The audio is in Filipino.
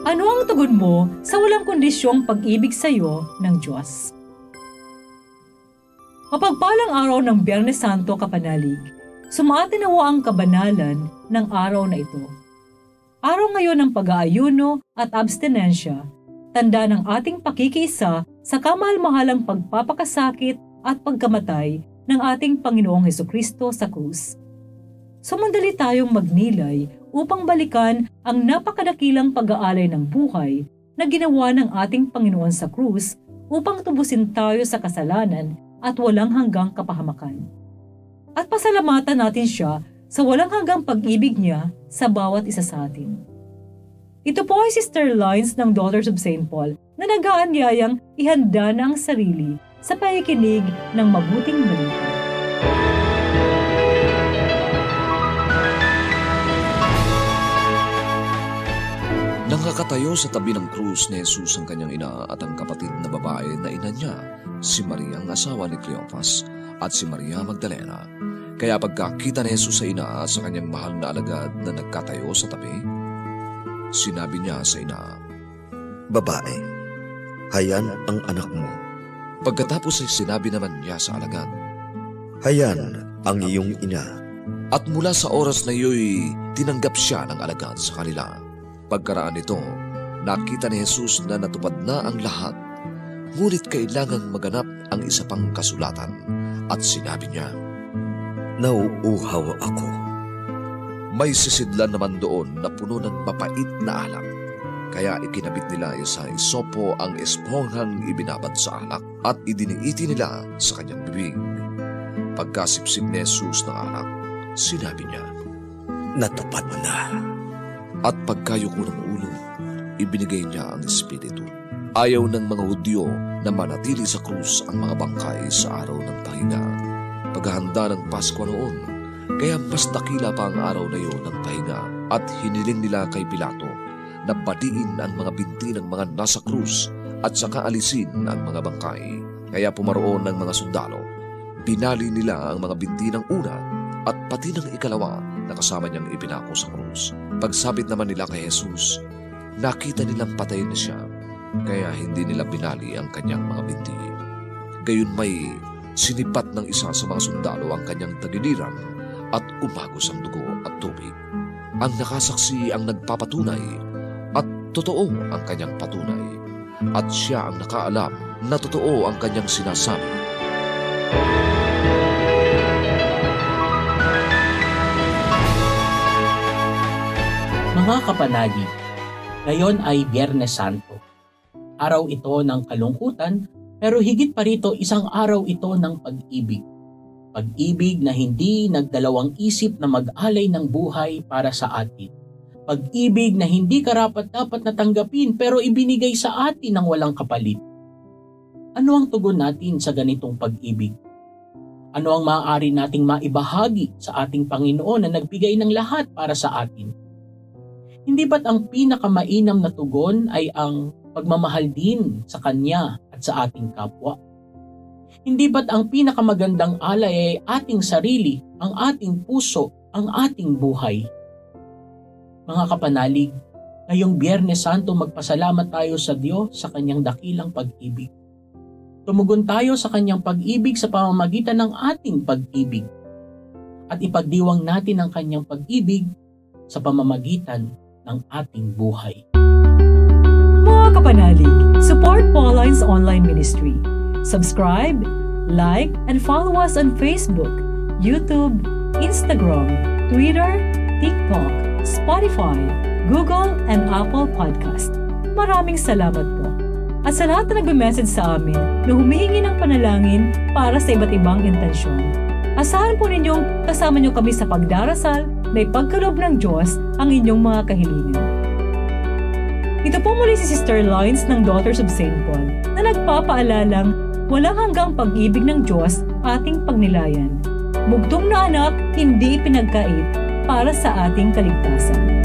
Ano ang tugon mo sa walang kondisyong pag-ibig sa iyo ng Diyos? Mapagpalang araw ng Biyernes Santo, kapanalig. Sumaatinawa ang kabanalan ng araw na ito. Araw ngayon ng pag-aayuno at abstinensya, tanda ng ating pakikiisa sa kamahal-mahalang pagpapakasakit at pagkamatay ng ating Panginoong Hesukristo sa krus. Sumandali tayong magnilay upang balikan ang napakadakilang pag-aalay ng buhay na ginawa ng ating Panginoon sa krus upang tubusin tayo sa kasalanan at walang hanggang kapahamakan. At pasalamatan natin siya sa walang hanggang pag-ibig niya sa bawat isa sa atin. Ito po ay Sister Lines ng Daughters of St. Paul na nag-aanyayang ihanda na ang sarili sa pakikinig ng mabuting balita. Nakakatayo sa tabi ng krus ni Jesus ang kanyang ina at ang kapatid na babae na ina niya, si Maria ang asawa ni Cleopas at si Maria Magdalena. Kaya pagkakita ni Jesus sa ina sa kanyang mahal na alagad na nagkatayo sa tabi, sinabi niya sa ina, "Babae, hayan ang anak mo." Pagkatapos ay sinabi naman niya sa alagad, "Hayan ang iyong ina." At mula sa oras na iyo'y tinanggap siya ng alagad sa kanila. Pagkaraan nito, nakita ni Jesus na natupad na ang lahat, ngunit kailangang maganap ang isa pang kasulatan at sinabi niya, "Nauuhaw ako." May sisidlan naman doon na puno ng mapait na alak, kaya ikinabit nila sa isopo ang esponghang ibinabad sa alak at idiniiti nila sa kanyang bibig. Pagkasipsip ni Jesus ng alak, sinabi niya, "Natupad na." At pagkayuko ng ulo, ibinigay niya ang Espiritu. Ayaw ng mga Hudyo na manatili sa krus ang mga bangkay sa araw ng pahinga. Paghahanda ng Pasko noon, kaya mas dakila pa ang araw na iyon ng pahinga at hiniling nila kay Pilato na batiin ang mga binti ng mga nasa krus at saka alisin ang mga bangkay. Kaya pumaroon ng mga sundalo, binali nila ang mga binti ng una at pati ng ikalawa na kasama niyang ipinako sa krus. Pagsabit naman nila kay Jesus, nakita nilang patay na siya, kaya hindi nila binali ang kanyang mga binti. Gayon may sinipat ng isa sa mga sundalo ang kanyang tagiliran at umagos ang dugo at tubig. Ang nakasaksi ang nagpapatunay at totoo ang kanyang patunay, at siya ang nakaalam na totoo ang kanyang sinasabi. Mga kapanalig, ngayon ay Biyernes Santo. Araw ito ng kalungkutan, pero higit pa rito isang araw ito ng pag-ibig. Pag-ibig na hindi nagdalawang isip na mag-alay ng buhay para sa atin. Pag-ibig na hindi karapat-dapat na tanggapin pero ibinigay sa atin ng walang kapalit. Ano ang tugon natin sa ganitong pag-ibig? Ano ang maaari nating maibahagi sa ating Panginoon na nagbigay ng lahat para sa atin? Hindi ba't ang pinakamainam na tugon ay ang pagmamahal din sa Kanya at sa ating kapwa? Hindi ba't ang pinakamagandang alay ay ating sarili, ang ating puso, ang ating buhay? Mga kapanalig, ngayong Biyernes Santo magpasalamat tayo sa Diyos sa Kanyang dakilang pag-ibig. Tumugon tayo sa Kanyang pag-ibig sa pamamagitan ng ating pag-ibig. At ipagdiwang natin ang Kanyang pag-ibig sa pamamagitan ng ating buhay. Mga kapanalig, support Pauline's online ministry. Subscribe, like, and follow us on Facebook, YouTube, Instagram, Twitter, TikTok, Spotify, Google, and Apple Podcast. Maraming salamat po. At sa lahat na nag-message sa amin na humihingi ng panalangin para sa iba't ibang intensyon, asahan po ninyong kasama niyo kami sa pagdarasal na ipagkaloob ng Diyos ang inyong mga kahilingan. Ito po muli si Sister Lines ng Daughters of St. Paul na nagpapaalalang walang hanggang pag-ibig ng Diyos ating pagnilayan. Bugtong na anak, hindi ipinagkait para sa ating kaligtasan.